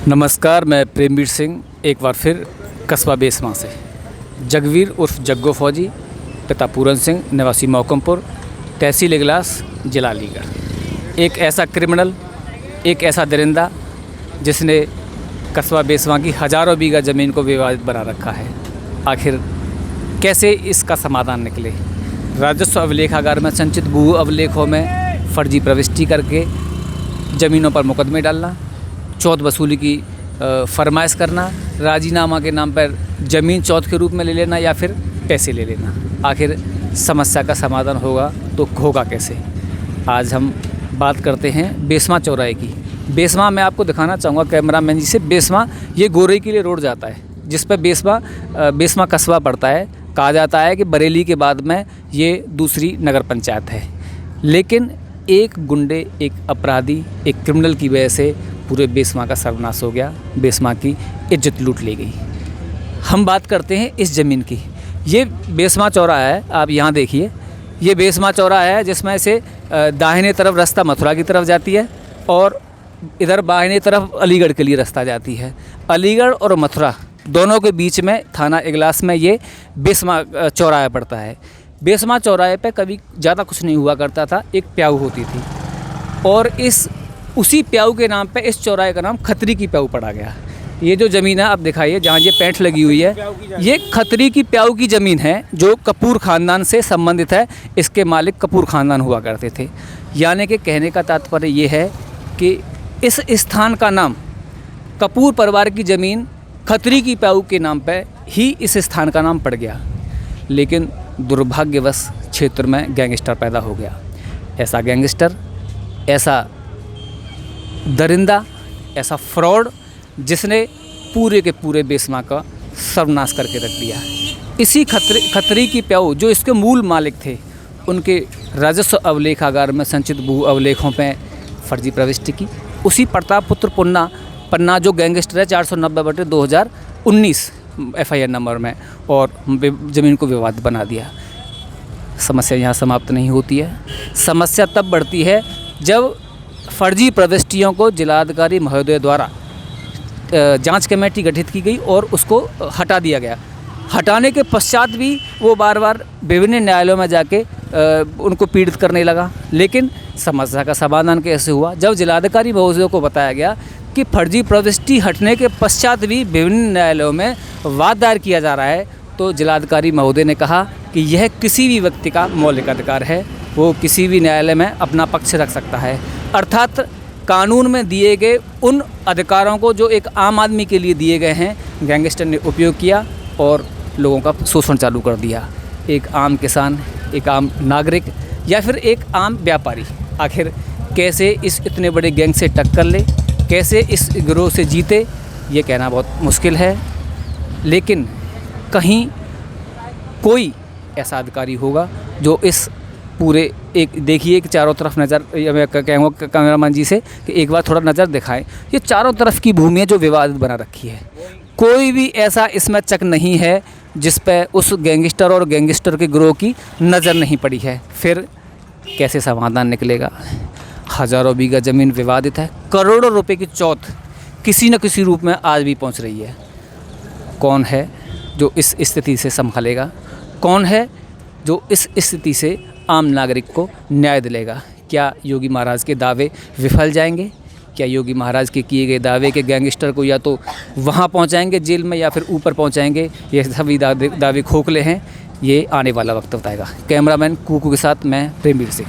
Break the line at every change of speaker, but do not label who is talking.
नमस्कार, मैं प्रेमवीर सिंह एक बार फिर कस्बा बेसमा से। जगवीर उर्फ जग्गो फौजी, पिता पूरन सिंह, निवासी मौकमपुर, तहसील इगलास, जिला अलीगढ़। एक ऐसा क्रिमिनल, एक ऐसा दरिंदा जिसने कस्बा बेसमा की हज़ारों बीघा ज़मीन को विवादित बना रखा है। आखिर कैसे इसका समाधान निकले? राजस्व अभिलेखागार में संचित भू अभिलेखों में फर्जी प्रविष्टि करके ज़मीनों पर मुकदमे डालना, चौथ वसूली की फरमाइश करना, राजीनामा के नाम पर ज़मीन चौथ के रूप में ले लेना या फिर पैसे ले लेना। आखिर समस्या का समाधान होगा तो होगा कैसे? आज हम बात करते हैं बेसमा चौराहे की। बेसमा मैं आपको दिखाना चाहूँगा कैमरामैन जी से। बेसमा ये गोरई के लिए रोड जाता है, जिस पर बेसमा कस्बा पड़ता है। कहा जाता है कि बरेली के बाद में ये दूसरी नगर पंचायत है। लेकिन एक गुंडे, एक अपराधी, एक क्रिमिनल की वजह से पूरे बेसमा का सर्वनाश हो गया। बेसमा की इज्जत लूट ली गई। हम बात करते हैं इस ज़मीन की। ये बेसमा चौराहा है, आप यहाँ देखिए। ये बेसमा चौराहा है जिसमें से दाहिने तरफ रास्ता मथुरा की तरफ जाती है और इधर बाहिने तरफ अलीगढ़ के लिए रास्ता जाती है। अलीगढ़ और मथुरा दोनों के बीच में थाना इगलास में ये बेसमा चौराहा पड़ता है। बेसमा चौराहे पे कभी ज़्यादा कुछ नहीं हुआ करता था। एक प्याऊ होती थी और उसी प्याऊ के नाम पे इस चौराहे का नाम खत्री की प्याऊ पड़ा गया। ये जो ज़मीन है आप दिखाइए, जहाँ ये पैंठ लगी हुई है, ये खत्री की प्याऊ की ज़मीन है जो कपूर ख़ानदान से संबंधित है। इसके मालिक कपूर ख़ानदान हुआ करते थे। यानी कि कहने का तात्पर्य ये है कि इस स्थान का नाम, कपूर परिवार की ज़मीन खत्री की प्याऊ के नाम पे ही इस स्थान का नाम पड़ गया। लेकिन दुर्भाग्यवश क्षेत्र में गैंगस्टर पैदा हो गया। ऐसा गैंगस्टर, ऐसा दरिंदा, ऐसा फ्रॉड जिसने पूरे के पूरे बेसमा का सर्वनाश करके रख दिया। इसी खत्री की प्याऊ जो इसके मूल मालिक थे, उनके राजस्व अभिलेखागार में संचित भू अभिलेखों पे फर्जी प्रविष्टि की। उसी प्रताप पुत्र पन्ना जो गैंगस्टर है 490/2019 FIR नंबर में, और ज़मीन को विवाद बना दिया। समस्या यहाँ समाप्त नहीं होती है। समस्या तब बढ़ती है जब फर्जी प्रविष्टियों को जिलाधिकारी महोदय द्वारा जांच कमेटी गठित की गई और उसको हटा दिया गया। हटाने के पश्चात भी वो बार बार विभिन्न न्यायालयों में जाके उनको पीड़ित करने लगा। लेकिन समस्या का समाधान कैसे हुआ? जब जिलाधिकारी महोदय को बताया गया कि फर्जी प्रविष्टि हटने के पश्चात भी विभिन्न न्यायालयों में वाद दायर किया जा रहा है, तो जिलाधिकारी महोदय ने कहा कि यह किसी भी व्यक्ति का मौलिक अधिकार है, वो किसी भी न्यायालय में अपना पक्ष रख सकता है। अर्थात कानून में दिए गए उन अधिकारों को जो एक आम आदमी के लिए दिए गए हैं, गैंगस्टर ने उपयोग किया और लोगों का शोषण चालू कर दिया। एक आम किसान, एक आम नागरिक या फिर एक आम व्यापारी आखिर कैसे इस इतने बड़े गैंग से टक्कर ले, कैसे इस गिरोह से जीते, ये कहना बहुत मुश्किल है। लेकिन कहीं कोई ऐसा अधिकारी होगा जो इस पूरे, एक देखिए कि चारों तरफ नज़र, मैं कहूँगा कैमरामैन जी से कि एक बार थोड़ा नज़र दिखाएं। ये चारों तरफ की भूमि है जो विवादित बना रखी है। कोई भी ऐसा इसमें चक नहीं है जिस पे उस गैंगस्टर और गैंगस्टर के गिरोह की नज़र नहीं पड़ी है। फिर कैसे समाधान निकलेगा? हज़ारों बीघा ज़मीन विवादित है। करोड़ों रुपए की चौथ किसी न किसी रूप में आज भी पहुंच रही है। कौन है जो इस स्थिति से संभालेगा? कौन है जो इस स्थिति से आम नागरिक को न्याय दिलाएगा? क्या योगी महाराज के दावे विफल जाएंगे? क्या योगी महाराज के किए गए दावे के गैंगस्टर को या तो वहाँ पहुँचाएंगे जेल में या फिर ऊपर पहुँचाएंगे? ये सभी दावे खोखले हैं। ये आने वाला वक्त बताएगा। कैमरामैन कुकू के साथ मैं प्रेमवीर सिंह।